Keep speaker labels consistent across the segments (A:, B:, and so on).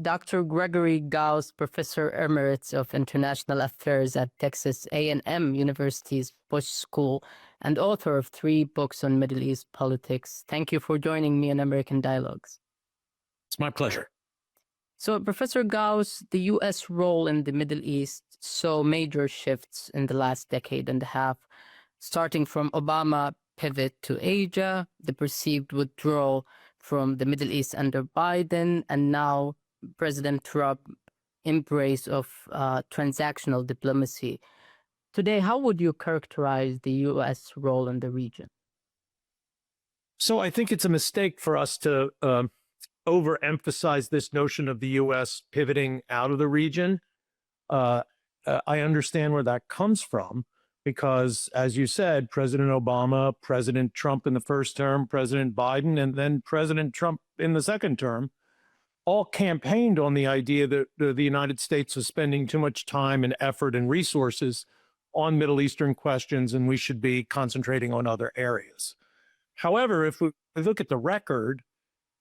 A: Dr. Gregory Gauss, Professor Emeritus of International Affairs at Texas A&M University's Bush School and author of 3 books on Middle East politics. Thank you for joining me on American Dialogues.
B: It's my pleasure.
A: So, Professor Gauss, the U.S. role in the Middle East saw major shifts in the last decade and a half, starting from Obama pivot to Asia, the perceived withdrawal from the Middle East under Biden, and now President Trump embrace of transactional diplomacy. Today, how would you characterize the U.S. role in the region?
B: So I think it's a mistake for us to overemphasize this notion of the U.S. pivoting out of the region. I understand where that comes from because, as you said, President Obama, President Trump in the first term, President Biden, and then President Trump in the second term all campaigned on the idea that the United States was spending too much time and effort and resources on Middle Eastern questions, and we should be concentrating on other areas. However, if we look at the record,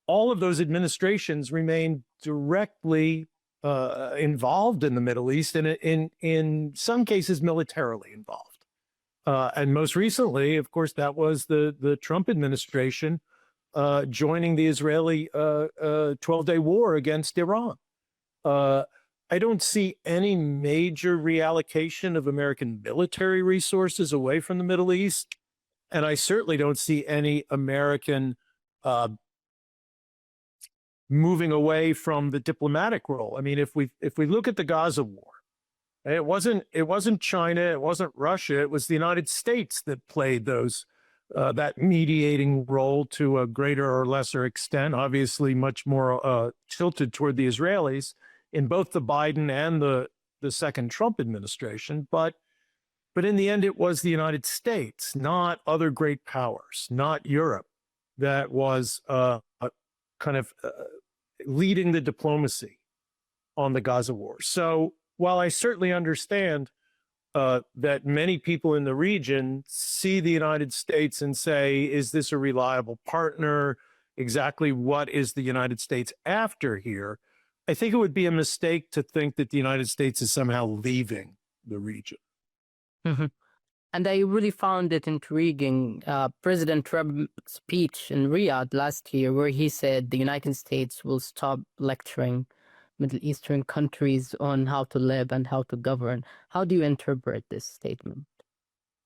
B: all of those administrations remain directly involved in the Middle East, and in some cases militarily involved. And most recently, of course, that was the Trump administration joining the Israeli 12-day war against Iran. I don't see any major reallocation of American military resources away from the Middle East, and I certainly don't see any American moving away from the diplomatic role. I mean, if we look at the Gaza war, it wasn't China, it wasn't Russia, it was the United States that played that mediating role to a greater or lesser extent, obviously much more tilted toward the Israelis in both the Biden and the second Trump administration. But in the end, it was the United States, not other great powers, not Europe, that was kind of leading the diplomacy on the Gaza war. So while I certainly understand that many people in the region see the United States and say, is this a reliable partner? Exactly what is the United States after here? I think it would be a mistake to think that the United States is somehow leaving the region.
A: Mm-hmm. And I really found it intriguing, President Trump's speech in Riyadh last year, where he said the United States will stop lecturing Middle Eastern countries on how to live and how to govern. How do you interpret this statement?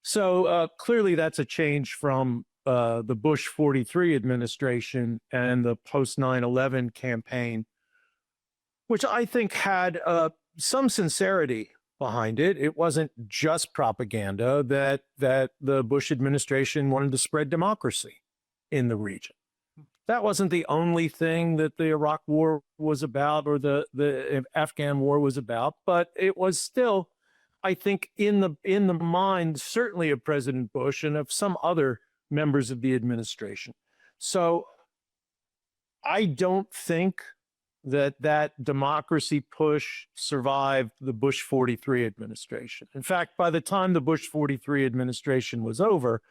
B: So clearly that's a change from the Bush 43 administration and the post 9/11 campaign, which I think had some sincerity behind it. It wasn't just propaganda that the Bush administration wanted to spread democracy in the region. That wasn't the only thing that the Iraq war was about or the Afghan war was about, but it was still, I think, in the mind, certainly of President Bush and of some other members of the administration. So I don't think that democracy push survived the Bush 43 administration. In fact, by the time the Bush 43 administration was over,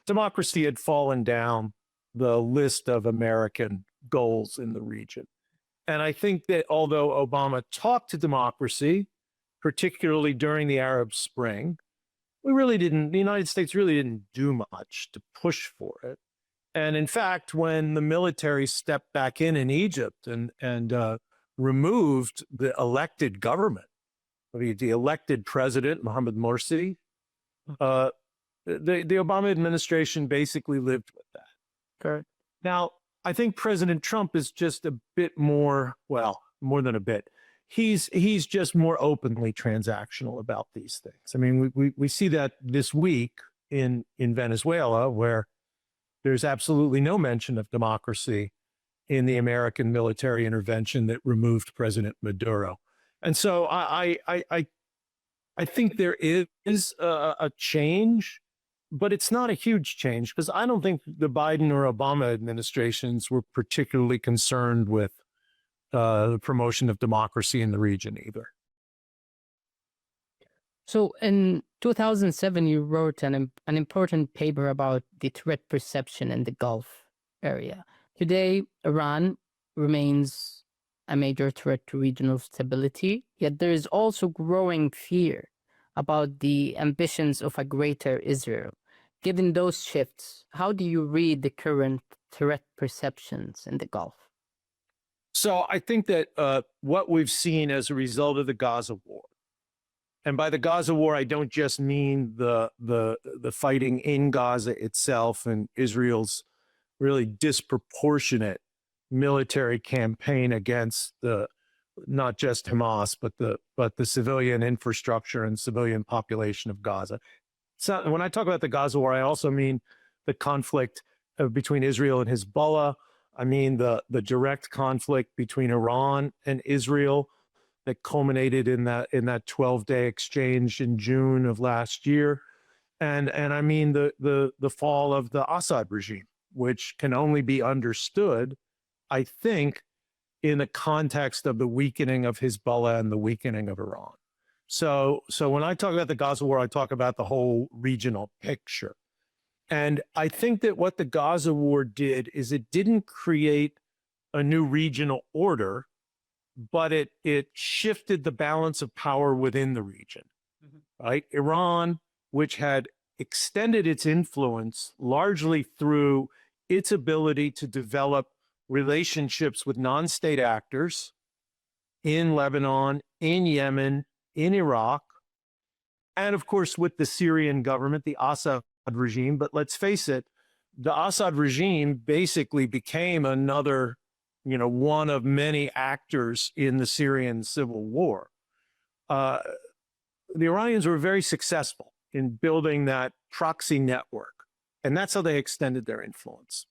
B: democracy had fallen down the list of American goals in the region. And I think that although Obama talked to democracy, particularly during the Arab Spring, the United States really didn't do much to push for it. And in fact, when the military stepped back in Egypt and removed the elected government, the elected president, Mohamed Morsi, the Obama administration basically lived with that.
A: Correct.
B: Now, I think President Trump is just a bit more, well, more than a bit. He's just more openly transactional about these things. I mean, we see that this week in Venezuela, where there's absolutely no mention of democracy in the American military intervention that removed President Maduro. And so I think there is a change, but it's not a huge change because I don't think the Biden or Obama administrations were particularly concerned with the promotion of democracy in the region either.
A: So in 2007, you wrote an important paper about the threat perception in the Gulf area. Today, Iran remains a major threat to regional stability, yet there is also growing fear about the ambitions of a greater Israel. Given those shifts, how do you read the current threat perceptions in the Gulf?
B: So I think that what we've seen as a result of the Gaza war, and by the Gaza war, I don't just mean the fighting in Gaza itself and Israel's really disproportionate military campaign against not just Hamas, but the civilian infrastructure and civilian population of Gaza. So when I talk about the Gaza war, I also mean the conflict between Israel and Hezbollah. I mean the direct conflict between Iran and Israel that culminated in that 12-day exchange in June of last year, and I mean the fall of the Assad regime, which can only be understood, I think, in the context of the weakening of Hezbollah and the weakening of Iran. So when I talk about the Gaza war, I talk about the whole regional picture. And I think that what the Gaza war did is it didn't create a new regional order, but it shifted the balance of power within the region, right? Iran, which had extended its influence largely through its ability to develop relationships with non-state actors in Lebanon, in Yemen, in Iraq, and of course with the Syrian government, the Assad regime. But let's face it, the Assad regime basically became another, one of many actors in the Syrian civil war. The Iranians were very successful in building that proxy network, and that's how they extended their influence.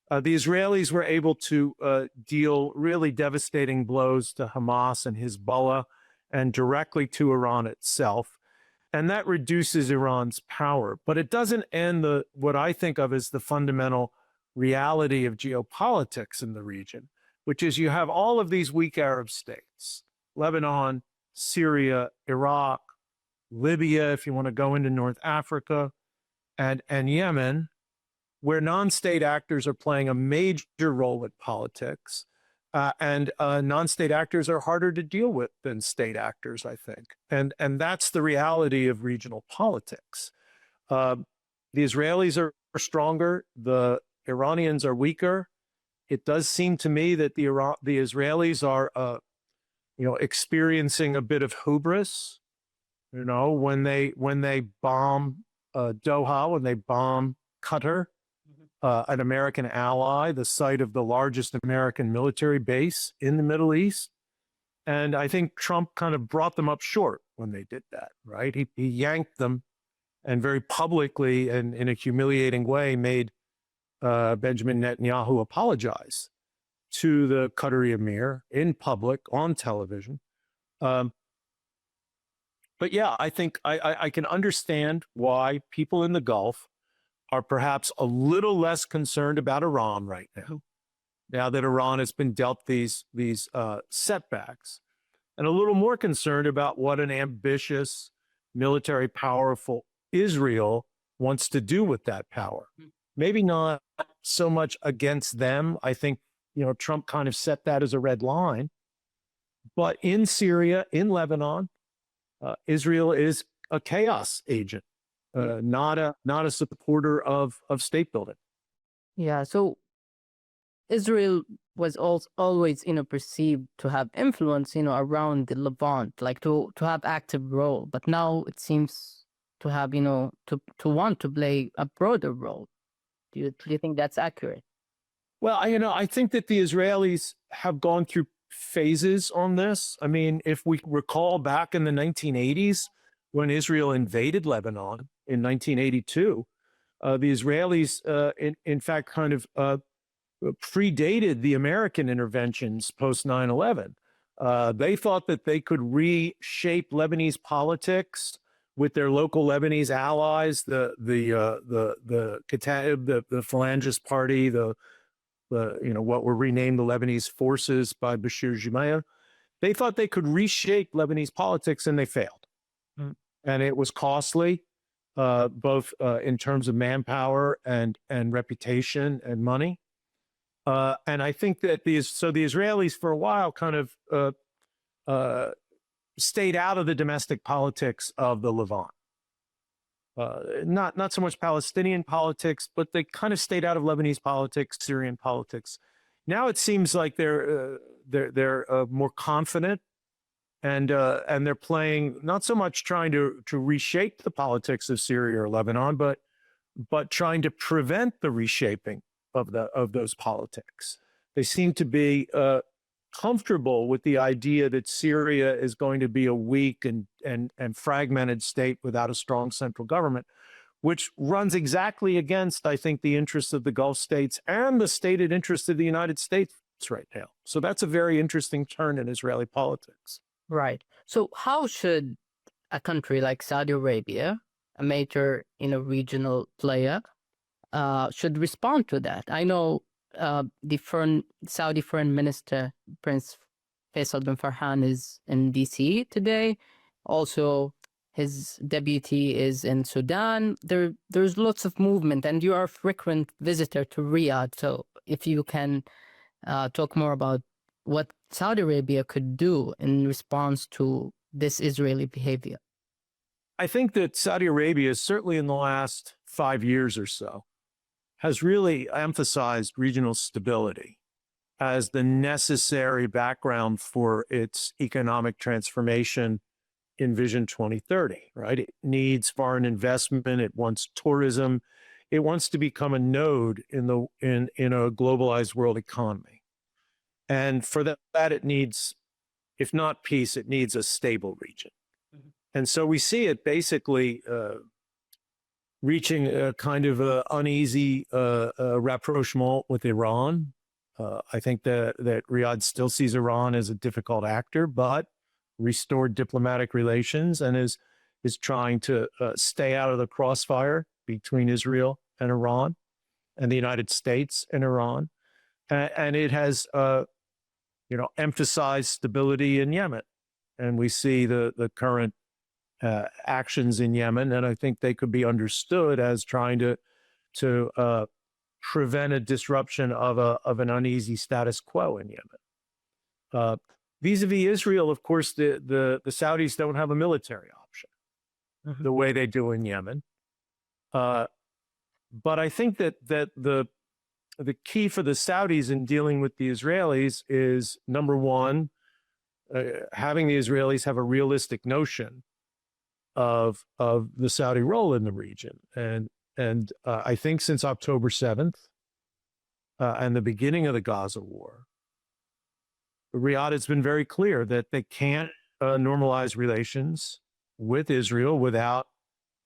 B: The Israelis were able to deal really devastating blows to Hamas and Hezbollah and directly to Iran itself. And that reduces Iran's power. But it doesn't end what I think of as the fundamental reality of geopolitics in the region, which is you have all of these weak Arab states, Lebanon, Syria, Iraq, Libya, if you want to go into North Africa, and Yemen, where non-state actors are playing a major role in politics. And non-state actors are harder to deal with than state actors, I think. And that's the reality of regional politics. The Israelis are stronger. The Iranians are weaker. It does seem to me that the Israelis are, experiencing a bit of hubris, when they bomb Doha, when they bomb Qatar, an American ally, the site of the largest American military base in the Middle East. And I think Trump kind of brought them up short when they did that, right? He yanked them and very publicly and in a humiliating way made Benjamin Netanyahu apologize to the Qatari emir in public on television. But yeah, I think I can understand why people in the Gulf are perhaps a little less concerned about Iran right now that Iran has been dealt these setbacks, and a little more concerned about what an ambitious, military, powerful Israel wants to do with that power. Maybe not so much against them. I think, Trump kind of set that as a red line. But in Syria, in Lebanon, Israel is a chaos agent. Not a supporter of state building.
A: Yeah, so Israel was always, perceived to have influence, around the Levant, like to have active role. But now it seems to have, to want to play a broader role. Do you think that's accurate?
B: Well, I think that the Israelis have gone through phases on this. I mean, if we recall back in the 1980s, when Israel invaded Lebanon in 1982, the Israelis, in fact, kind of predated the American interventions post 9/11. They thought that they could reshape Lebanese politics with their local Lebanese allies, the Kataib, the Phalangist Party, what were renamed the Lebanese Forces by Bashir Gemayel. They thought they could reshape Lebanese politics, and they failed. And it was costly, both in terms of manpower and reputation and money. And I think that the Israelis for a while kind of stayed out of the domestic politics of the Levant. Not so much Palestinian politics, but they kind of stayed out of Lebanese politics, Syrian politics. Now it seems like they're more confident, and they're playing not so much trying to reshape the politics of Syria or Lebanon, but trying to prevent the reshaping of those politics. They seem to be comfortable with the idea that Syria is going to be a weak and fragmented state without a strong central government, which runs exactly against, I think, the interests of the Gulf states and the stated interests of the United States right now. So that's a very interesting turn in Israeli politics.
A: Right. So how should a country like Saudi Arabia, a major regional player, should respond to that? I know the Saudi Foreign Minister, Prince Faisal bin Farhan, is in DC today. Also, his deputy is in Sudan. There's lots of movement, and you are a frequent visitor to Riyadh. So if you can talk more about what Saudi Arabia could do in response to this Israeli behavior.
B: I think that Saudi Arabia, certainly in the last 5 years or so, has really emphasized regional stability as the necessary background for its economic transformation in Vision 2030, right? It needs foreign investment. It wants tourism. It wants to become a node in a globalized world economy. And for that it needs, if not peace, it needs a stable region. Mm-hmm. And so we see it basically reaching a kind of uneasy rapprochement with Iran. I think that Riyadh still sees Iran as a difficult actor, but restored diplomatic relations and is trying to stay out of the crossfire between Israel and Iran and the United States and Iran. And it has, emphasized stability in Yemen. And we see the current actions in Yemen, and I think they could be understood as trying to prevent a disruption of an uneasy status quo in Yemen. Vis-a-vis Israel, of course, the Saudis don't have a military option the way they do in Yemen. But I think that the key for the Saudis in dealing with the Israelis is, number one, having the Israelis have a realistic notion of the Saudi role in the region. And I think since October 7th and the beginning of the Gaza war, Riyadh has been very clear that they can't normalize relations with Israel without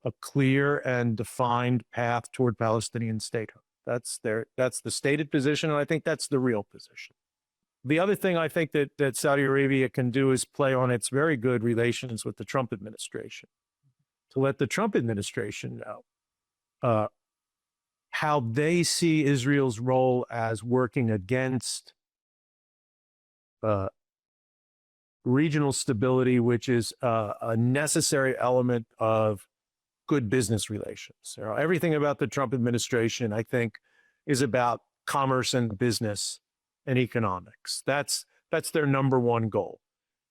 B: a clear and defined path toward Palestinian statehood. That's the stated position, and I think that's the real position. The other thing I think that Saudi Arabia can do is play on its very good relations with the Trump administration, to let the Trump administration know how they see Israel's role as working against regional stability, which is a necessary element of good business relations. Everything about the Trump administration, I think, is about commerce and business and economics. That's their number one goal.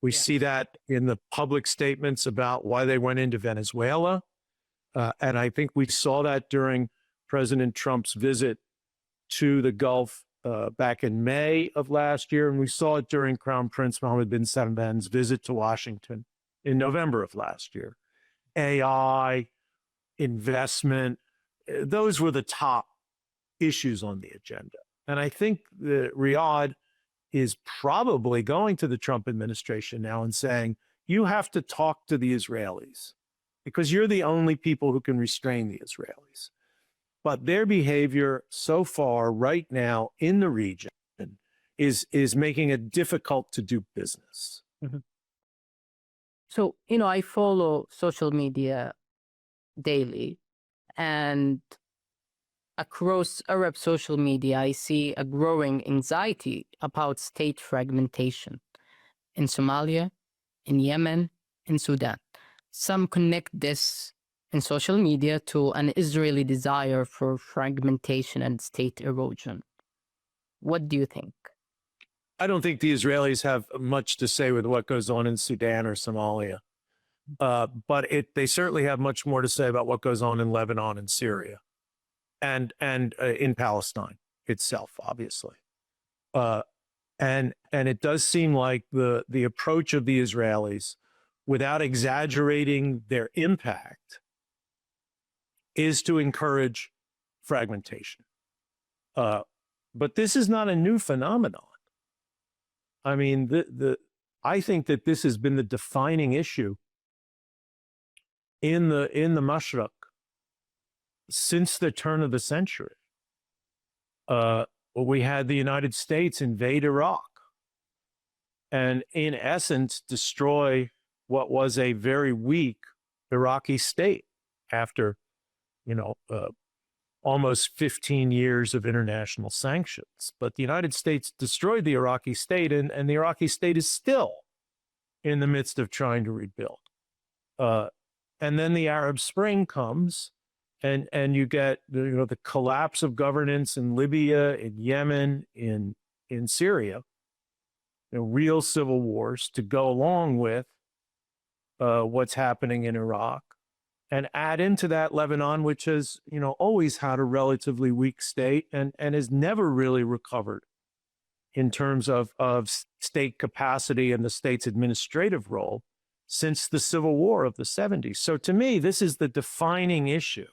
B: We see that in the public statements about why they went into Venezuela. And I think we saw that during President Trump's visit to the Gulf back in May of last year. And we saw it during Crown Prince Mohammed bin Salman's visit to Washington in November of last year. AI, investment, those were the top issues on the agenda. And I think that Riyadh is probably going to the Trump administration now and saying, you have to talk to the Israelis because you're the only people who can restrain the Israelis. But their behavior so far right now in the region is making it difficult to do business.
A: Mm-hmm. So, I follow social media daily, and across Arab social media, I see a growing anxiety about state fragmentation in Somalia, in Yemen, in Sudan. Some connect this in social media to an Israeli desire for fragmentation and state erosion. What do you think?
B: I don't think the Israelis have much to say with what goes on in Sudan or Somalia. But they certainly have much more to say about what goes on in Lebanon and Syria and in Palestine itself, obviously. And it does seem like the approach of the Israelis, without exaggerating their impact, is to encourage fragmentation. But this is not a new phenomenon. I mean, I think that this has been the defining issue in the Mashriq since the turn of the century. We had the United States invade Iraq and, in essence, destroy what was a very weak Iraqi state after, almost 15 years of international sanctions. But the United States destroyed the Iraqi state, and the Iraqi state is still in the midst of trying to rebuild. And then the Arab Spring comes, and you get the collapse of governance in Libya, in Yemen, in Syria, real civil wars to go along with what's happening in Iraq, and add into that Lebanon, which has always had a relatively weak state and has never really recovered in terms of state capacity and the state's administrative role since the civil war of the 70s. So to me, this is the defining issue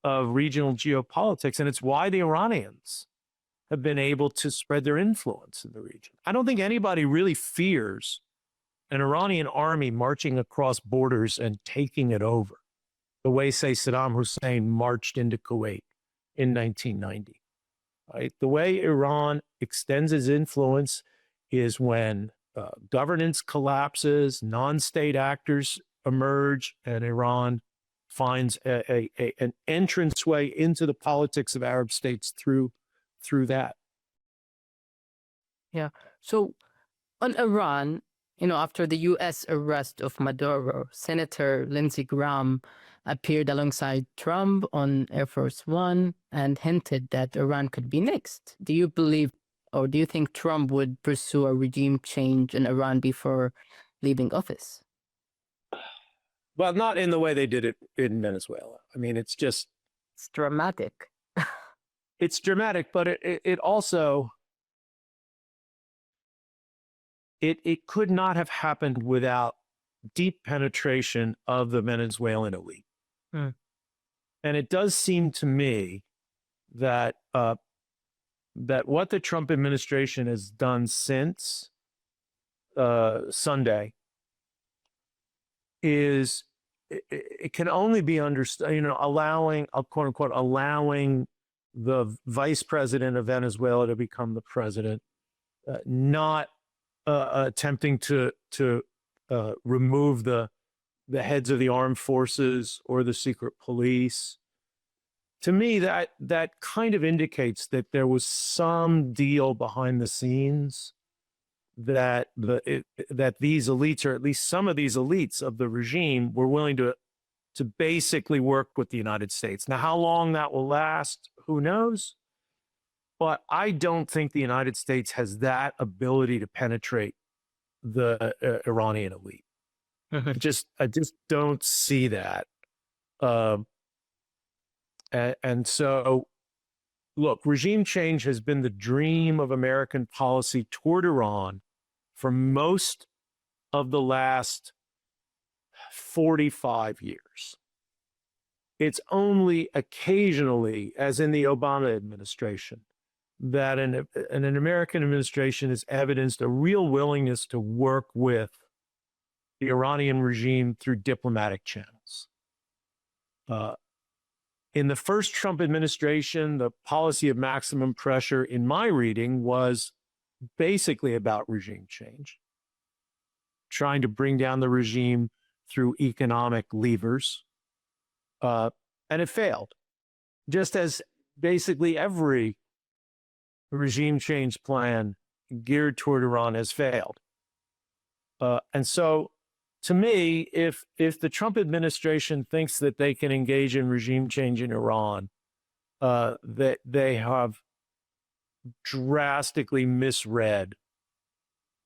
B: of regional geopolitics, and it's why the Iranians have been able to spread their influence in the region. I don't think anybody really fears an Iranian army marching across borders and taking it over the way, say, Saddam Hussein marched into Kuwait in 1990. Right? The way Iran extends its influence is when governance collapses, non-state actors emerge, and Iran finds an entranceway into the politics of Arab states through that.
A: Yeah. So on Iran, after the U.S. arrest of Maduro, Senator Lindsey Graham appeared alongside Trump on Air Force One and hinted that Iran could be next. Do you believe, or do you think Trump would pursue a regime change in Iran before leaving office?
B: Well, not in the way they did it in Venezuela. I mean, it's
A: dramatic.
B: It's dramatic, but it also, it could not have happened without deep penetration of the Venezuelan elite. And it does seem to me that what the Trump administration has done since Sunday is, it can only be understood, allowing, quote unquote, allowing the vice president of Venezuela to become the president, not attempting to remove the heads of the armed forces or the secret police. To me, that kind of indicates that there was some deal behind the scenes that these elites, or at least some of these elites of the regime, were willing to basically work with the United States. Now, how long that will last, who knows? But I don't think the United States has that ability to penetrate the Iranian elite. I just don't see that. And so, look, regime change has been the dream of American policy toward Iran for most of the last 45 years. It's only occasionally, as in the Obama administration, that an American administration has evidenced a real willingness to work with the Iranian regime through diplomatic channels. In the first Trump administration, the policy of maximum pressure, in my reading, was basically about regime change, trying to bring down the regime through economic levers. And it failed, just as basically every regime change plan geared toward Iran has failed. And so, to me, if the Trump administration thinks that they can engage in regime change in Iran, that they have drastically misread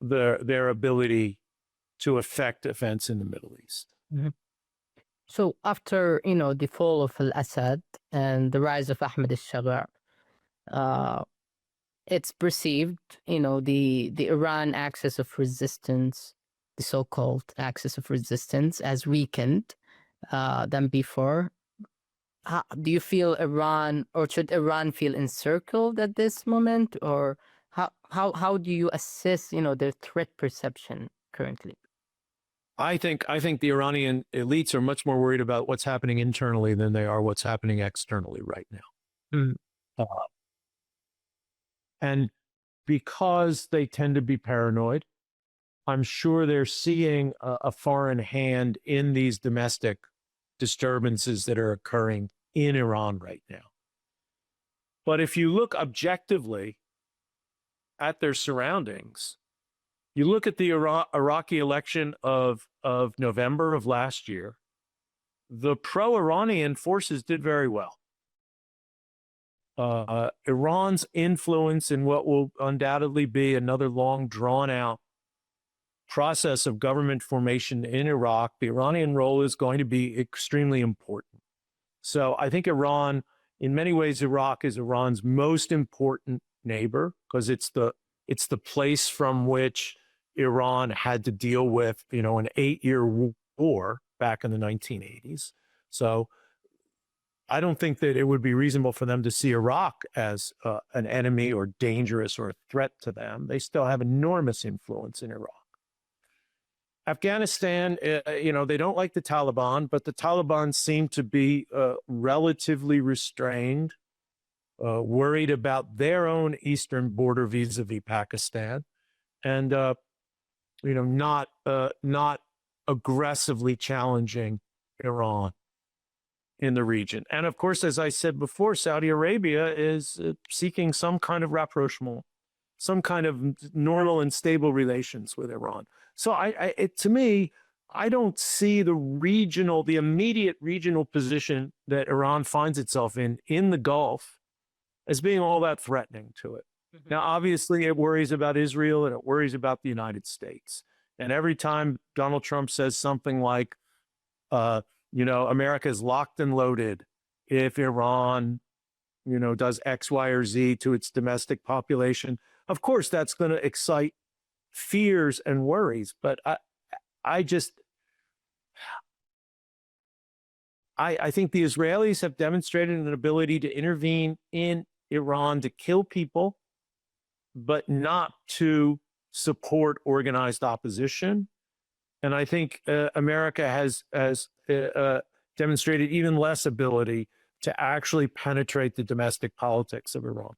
B: their ability to affect events in the Middle East.
A: Mhm. So after, the fall of al-Assad and the rise of Ahmed al-Sharaa, it's perceived, the Iran axis of resistance, the so-called axis of resistance, as weakened than before. Do you feel Iran, or should Iran feel encircled at this moment, or how do you assess, their threat perception currently?
B: I think the Iranian elites are much more worried about what's happening internally than they are what's happening externally right now. And because they tend to be paranoid, I'm sure they're seeing a foreign hand in these domestic disturbances that are occurring in Iran right now. But if you look objectively at their surroundings, you look at the Iraqi election of November of last year, the pro-Iranian forces did very well. Iran's influence in what will undoubtedly be another long, drawn-out process of government formation in Iraq, the Iranian role is going to be extremely important. So I think Iran, in many ways, Iraq is Iran's most important neighbor, because it's the place from which Iran had to deal with, an 8-year war back in the 1980s. So I don't think that it would be reasonable for them to see Iraq as an enemy or dangerous or a threat to them. They still have enormous influence in Iraq. Afghanistan, they don't like the Taliban, but the Taliban seem to be relatively restrained, worried about their own eastern border vis-a-vis Pakistan, and not aggressively challenging Iran in the region. And of course, as I said before, Saudi Arabia is seeking some kind of rapprochement, some kind of normal and stable relations with Iran. So to me, I don't see the immediate regional position that Iran finds itself in the Gulf as being all that threatening to it. Mm-hmm. Now, obviously, it worries about Israel and it worries about the United States. And every time Donald Trump says something like, America is locked and loaded if Iran, does X, Y, or Z to its domestic population, of course, that's going to excite fears and worries. But I think the Israelis have demonstrated an ability to intervene in Iran to kill people, but not to support organized opposition. And I think America has demonstrated even less ability to actually penetrate the domestic politics of Iran.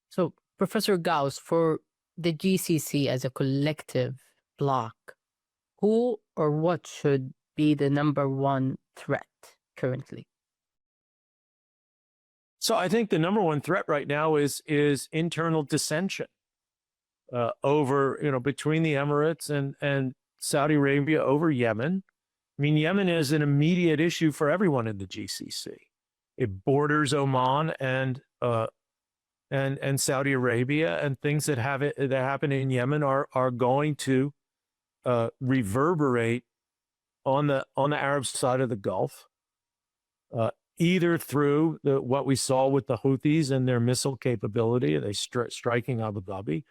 A: So, Professor Gauss, for the GCC as a collective bloc, who or what should be the number one threat currently?
B: So I think the number one threat right now is internal dissension over, between the Emirates and Saudi Arabia over Yemen. I mean, Yemen is an immediate issue for everyone in the GCC. It borders Oman and Saudi Arabia, and things that happen in Yemen are going to reverberate on the Arab side of the Gulf, either through what we saw with the Houthis and their missile capability, they striking Abu Dhabi,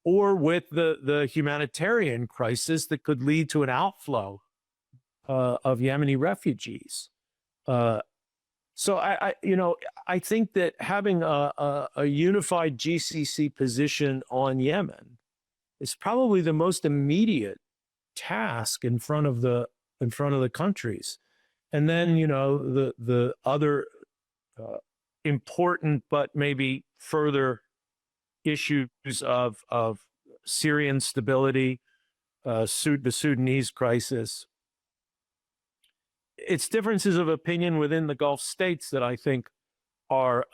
B: or with the humanitarian crisis that could lead to an outflow of Yemeni refugees. So I think that having a unified GCC position on Yemen is probably the most immediate task in front of the countries. And then, the other important but maybe further issues of Syrian stability, the Sudanese crisis. It's differences of opinion within the Gulf states that I think are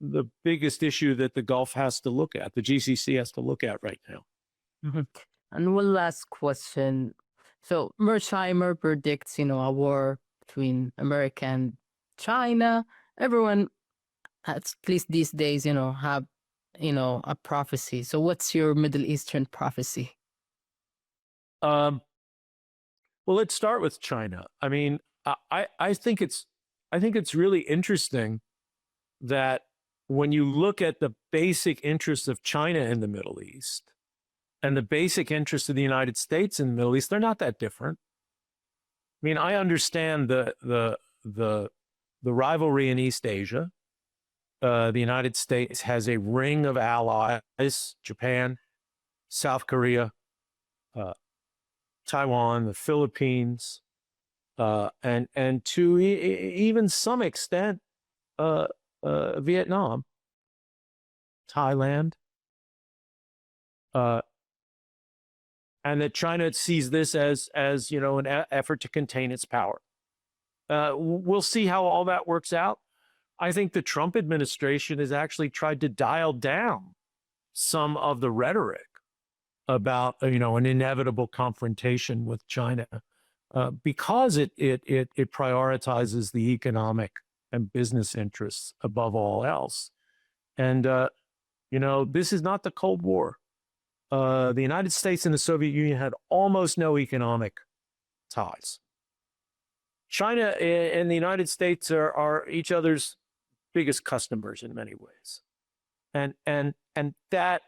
B: the biggest issue that the Gulf has to look at, the GCC has to look at right now.
A: Mm-hmm. And one last question. So Mersheimer predicts, a war between America and China. Everyone at least these days, have, a prophecy. So what's your Middle Eastern prophecy?
B: Well, let's start with China. I mean, I think it's really interesting that when you look at the basic interests of China in the Middle East and the basic interests of the United States in the Middle East, they're not that different. I mean, I understand the rivalry in East Asia. The United States has a ring of allies: Japan, South Korea, Taiwan, the Philippines, and to even some extent, Vietnam, Thailand, and that China sees this as an effort to contain its power. We'll see how all that works out. I think the Trump administration has actually tried to dial down some of the rhetoric about an inevitable confrontation with China because it prioritizes the economic and business interests above all else. And this is not the Cold War. The United States and the Soviet Union had almost no economic ties. China and the United States are each other's biggest customers in many ways, and that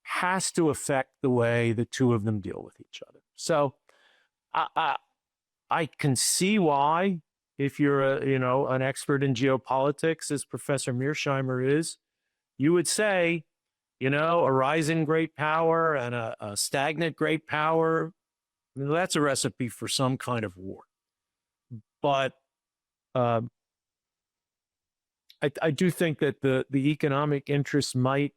B: has to affect the way the two of them deal with each other. So I can see why, if you're an expert in geopolitics, as Professor Mearsheimer is, you would say, a rising great power and a stagnant great power, that's a recipe for some kind of war. But I do think that the economic interests might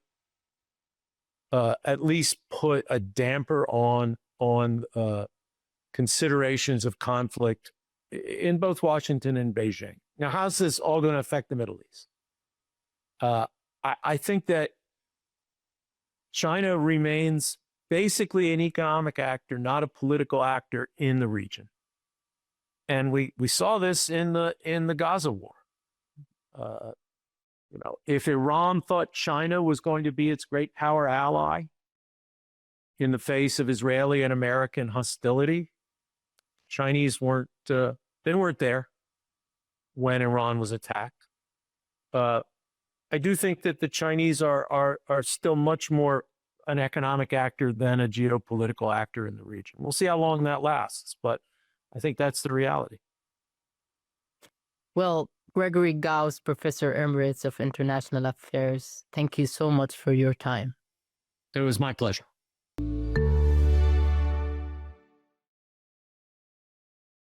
B: at least put a damper on considerations of conflict in both Washington and Beijing. Now, how's this all going to affect the Middle East? I think that China remains basically an economic actor, not a political actor in the region. And we saw this in the Gaza war. If Iran thought China was going to be its great power ally in the face of Israeli and American hostility, Chinese weren't there when Iran was attacked. I do think that the Chinese are still much more an economic actor than a geopolitical actor in the region. We'll see how long that lasts, but I think that's the reality.
A: Well, Gregory Gauss, Professor Emeritus of International Affairs, thank you so much for your time.
B: It was my pleasure.